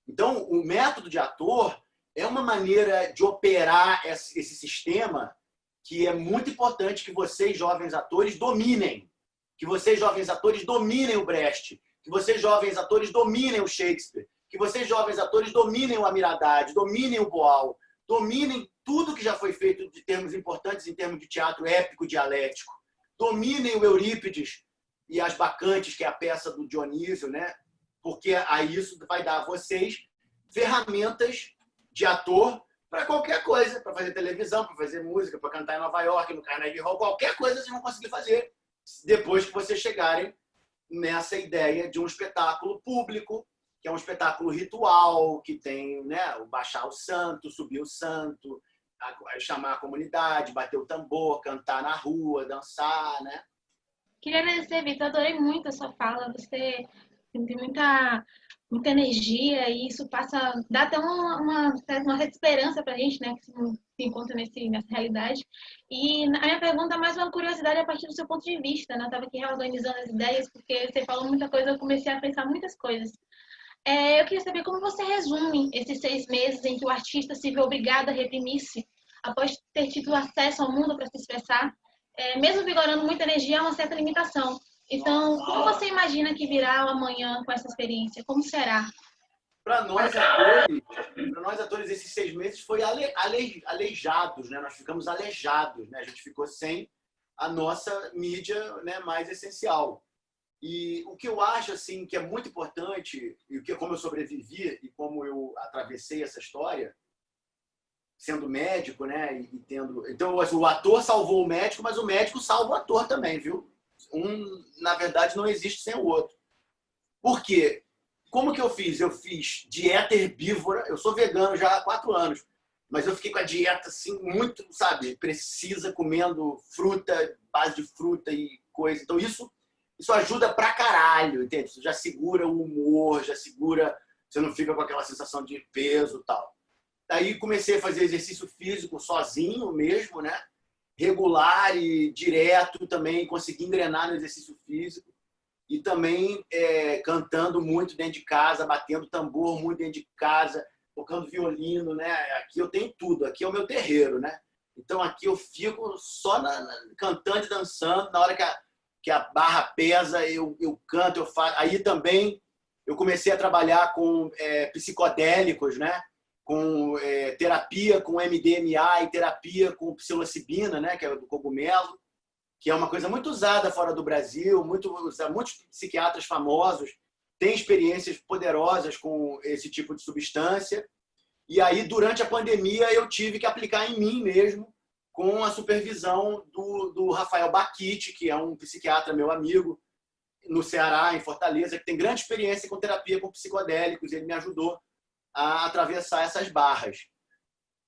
Então, o método de ator é uma maneira de operar esse sistema que é muito importante que vocês, jovens atores, dominem. Que vocês, jovens atores, dominem o Brecht. Que vocês, jovens atores, dominem o Shakespeare. Que vocês, jovens atores, dominem o Amiradade, dominem o Boal, dominem tudo que já foi feito de termos importantes em termos de teatro épico dialético. Dominem o Eurípides e as Bacantes, que é a peça do Dionísio, né? Porque aí isso vai dar a vocês ferramentas de ator para qualquer coisa, para fazer televisão, para fazer música, para cantar em Nova York, no Carnegie Hall, qualquer coisa vocês vão conseguir fazer depois que vocês chegarem nessa ideia de um espetáculo público, que é um espetáculo ritual, que tem, né, o baixar o santo, subir o santo, chamar a comunidade, bater o tambor, cantar na rua, dançar, né? Queria agradecer, Vitor, adorei muito a sua fala, você tem muita energia e isso dá até uma certa esperança para a gente, né, que se encontra nessa realidade. E a minha pergunta é mais uma curiosidade a partir do seu ponto de vista, né? Eu estava aqui reorganizando as ideias, porque você falou muita coisa, eu comecei a pensar muitas coisas. Eu queria saber como você resume esses 6 meses em que o artista se vê obrigado a reprimir-se após ter tido acesso ao mundo para se expressar. mesmo vigorando muita energia, há uma certa limitação. Então, como você imagina que virá o amanhã com essa experiência? Como será? Para nós atores, esses 6 meses foi aleijados, né? Nós ficamos aleijados, né? A gente ficou sem a nossa mídia, né, mais essencial. E o que eu acho assim que é muito importante, e o que como eu sobrevivi e como eu atravessei essa história, sendo médico, né, e tendo, então assim, o ator salvou o médico, mas o médico salva o ator também, viu? Na verdade, não existe sem o outro. Por quê? Como que eu fiz? Eu fiz dieta herbívora. Eu sou vegano já há 4 anos, mas eu fiquei com a dieta assim muito, sabe, precisa, comendo fruta, base de fruta e coisa. Então isso ajuda pra caralho, entende? Isso já segura o humor, já segura, você não fica com aquela sensação de peso e tal. Daí comecei a fazer exercício físico sozinho mesmo, né? Regular e direto também, consegui engrenar no exercício físico. E também cantando muito dentro de casa, batendo tambor muito dentro de casa, tocando violino, né? Aqui eu tenho tudo, aqui é o meu terreiro, né? Então aqui eu fico só cantando e dançando, na hora que a barra pesa, eu canto, eu faço. Aí também eu comecei a trabalhar com psicodélicos, né? Com terapia com MDMA e terapia com psilocibina, né? Que é do cogumelo, que é uma coisa muito usada fora do Brasil, muitos psiquiatras famosos têm experiências poderosas com esse tipo de substância. E aí, durante a pandemia, eu tive que aplicar em mim mesmo, com a supervisão do Rafael Baquite, que é um psiquiatra meu amigo, no Ceará, em Fortaleza, que tem grande experiência com terapia com psicodélicos. Ele me ajudou a atravessar essas barras.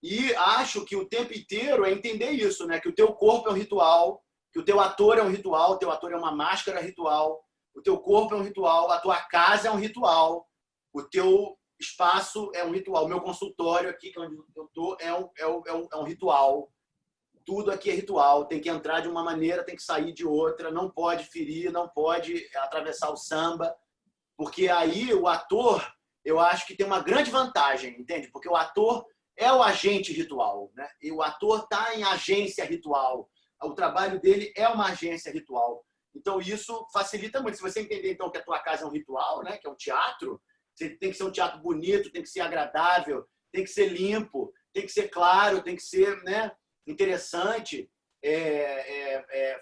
E acho que o tempo inteiro é entender isso, né? Que o teu corpo é um ritual, que o teu ator é um ritual, o teu ator é uma máscara ritual, o teu corpo é um ritual, a tua casa é um ritual, o teu espaço é um ritual, o meu consultório aqui, que é onde eu estou, é um ritual. Tudo aqui é ritual, tem que entrar de uma maneira, tem que sair de outra, não pode ferir, não pode atravessar o samba, porque aí o ator, eu acho que tem uma grande vantagem, entende? Porque o ator é o agente ritual, né? E o ator está em agência ritual. O trabalho dele é uma agência ritual. Então, isso facilita muito. Se você entender, então, que a tua casa é um ritual, né? Que é um teatro, tem que ser um teatro bonito, tem que ser agradável, tem que ser limpo, tem que ser claro, tem que ser, né, interessante,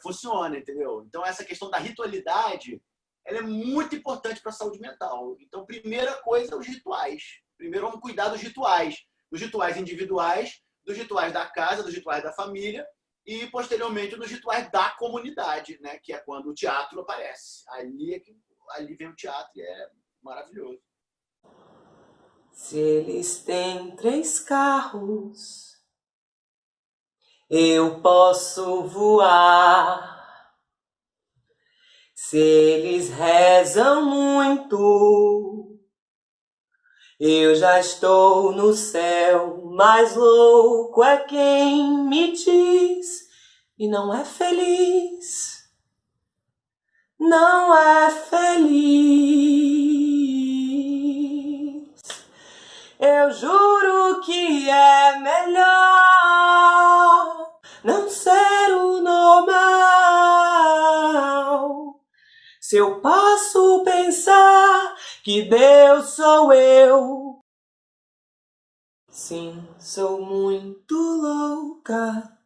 funciona, entendeu? Então, essa questão da ritualidade, ela é muito importante para a saúde mental. Então, primeira coisa, os rituais. Primeiro, vamos cuidar dos rituais individuais, dos rituais da casa, dos rituais da família, e, posteriormente, nos rituais da comunidade, né? Que é quando o teatro aparece. Ali vem o teatro e é maravilhoso. Se eles têm 3 carros, eu posso voar. Se eles rezam muito, eu já estou no céu. Mais louco é quem me diz e não é feliz, não é feliz. Eu juro que é melhor não ser o normal. Se eu posso pensar que Deus sou eu, sim, sou muito louca,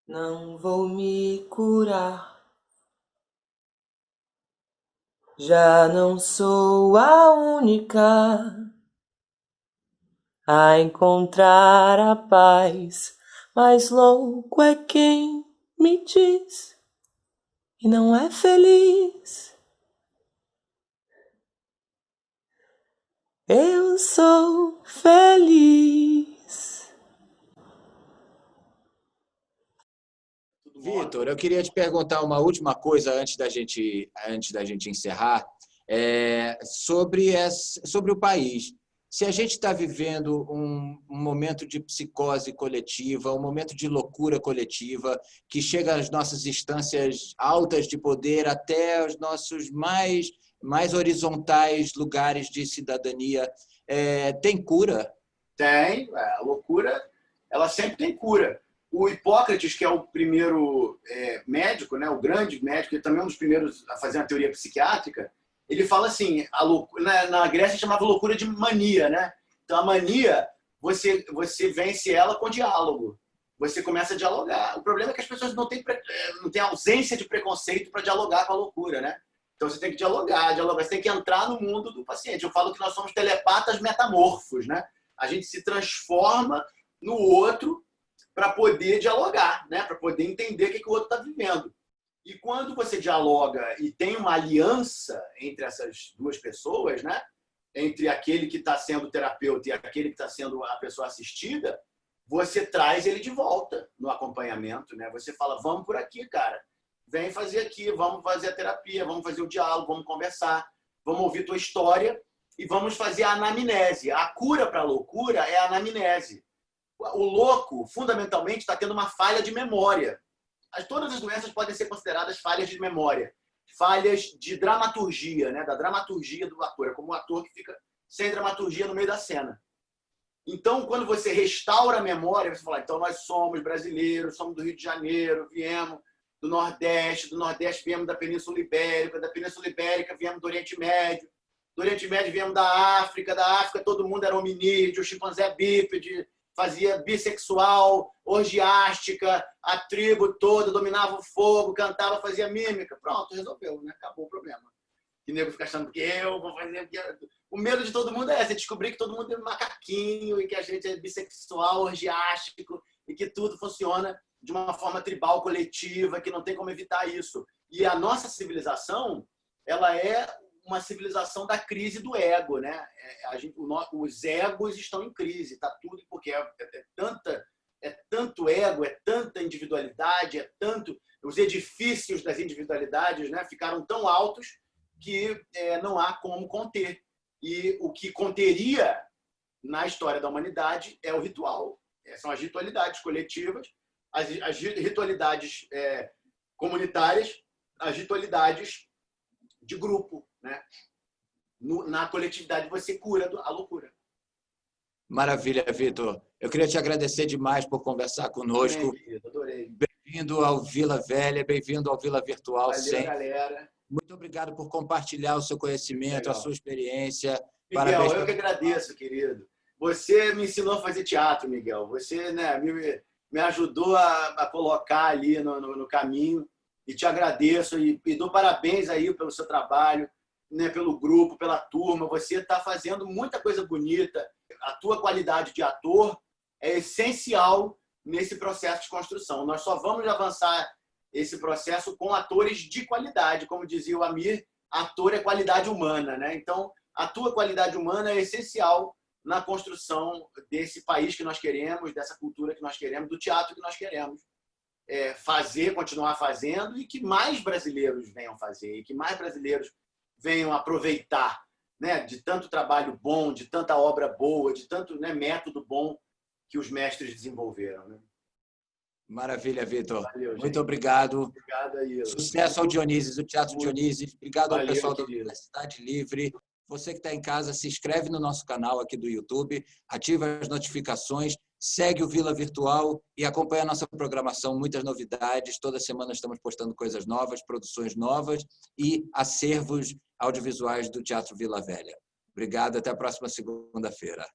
não vou me curar. Já não sou a única a encontrar a paz, mais louco é quem me diz e não é feliz. Eu sou feliz. Vitor, eu queria te perguntar uma última coisa antes da gente encerrar, sobre o país. Se a gente está vivendo um momento de psicose coletiva, um momento de loucura coletiva, que chega às nossas instâncias altas de poder, até os nossos mais horizontais lugares de cidadania, tem cura? Tem. A loucura, ela sempre tem cura. O Hipócrates, que é o primeiro médico, né, o grande médico, e também um dos primeiros a fazer uma teoria psiquiátrica, ele fala assim, na Grécia chamava loucura de mania, né? Então a mania, você vence ela com diálogo. Você começa a dialogar. O problema é que as pessoas não têm ausência de preconceito para dialogar com a loucura, né? Então você tem que dialogar, você tem que entrar no mundo do paciente. Eu falo que nós somos telepatas metamorfos, né? A gente se transforma no outro para poder dialogar, né? Para poder entender o que o outro está vivendo. E quando você dialoga e tem uma aliança entre essas duas pessoas, né? Entre aquele que está sendo terapeuta e aquele que está sendo a pessoa assistida, você traz ele de volta no acompanhamento, né? Você fala, vamos por aqui, cara. Vem fazer aqui, vamos fazer a terapia, vamos fazer o diálogo, vamos conversar, vamos ouvir tua história e vamos fazer a anamnese. A cura para a loucura é a anamnese. O louco, fundamentalmente, está tendo uma falha de memória. Todas as doenças podem ser consideradas falhas de memória, falhas de dramaturgia, né? Da dramaturgia do ator. É como um ator que fica sem dramaturgia no meio da cena. Então, quando você restaura a memória, você fala, então nós somos brasileiros, somos do Rio de Janeiro, viemos do Nordeste viemos da Península Ibérica viemos do Oriente Médio viemos da África todo mundo era hominídeo, chimpanzé bípede, fazia bissexual, orgiástica, a tribo toda dominava o fogo, cantava, fazia mímica. Pronto, resolveu, né? Acabou o problema. E o nego fica achando que eu vou fazer... O medo de todo mundo é descobrir que todo mundo é macaquinho e que a gente é bissexual, orgiástico e que tudo funciona de uma forma tribal, coletiva, que não tem como evitar isso. E a nossa civilização, ela é uma civilização da crise do ego, né? Os egos estão em crise, está tudo, porque é tanto ego, é tanta individualidade, os edifícios das individualidades, né, ficaram tão altos que não há como conter. E o que conteria na história da humanidade é o ritual. São as ritualidades coletivas, as ritualidades comunitárias, as ritualidades de grupo, né? Na coletividade você cura a loucura. Maravilha, Vitor. Eu queria te agradecer demais por conversar conosco. Adorei. Bem-vindo ao Vila Velha, bem-vindo ao Vila Virtual. Valeu, sempre. Galera. Muito obrigado por compartilhar o seu conhecimento, Legal. A sua experiência. Miguel, Parabéns. eu que agradeço, querido. Você me ensinou a fazer teatro, Miguel. Você, né, me ajudou a colocar ali no caminho. E te agradeço e dou parabéns aí pelo seu trabalho, né, pelo grupo, pela turma. Você está fazendo muita coisa bonita. A tua qualidade de ator é essencial nesse processo de construção. Nós só vamos avançar esse processo com atores de qualidade. Como dizia o Amir, ator é qualidade humana, né? Então, a tua qualidade humana é essencial na construção desse país que nós queremos, dessa cultura que nós queremos, do teatro que nós queremos fazer, continuar fazendo, e que mais brasileiros venham fazer, e que mais brasileiros venham aproveitar, né, de tanto trabalho bom, de tanta obra boa, de tanto, né, método bom que os mestres desenvolveram, né? Maravilha, Vitor. Valeu, muito obrigado. Obrigado aí. Sucesso ao Dionísio, o Teatro Dionísio. Obrigado ao pessoal da querido. Universidade Livre. Você que está em casa, se inscreve no nosso canal aqui do YouTube, ativa as notificações, segue o Vila Virtual e acompanha a nossa programação, muitas novidades. Toda semana estamos postando coisas novas, produções novas e acervos audiovisuais do Teatro Vila Velha. Obrigado, até a próxima segunda-feira.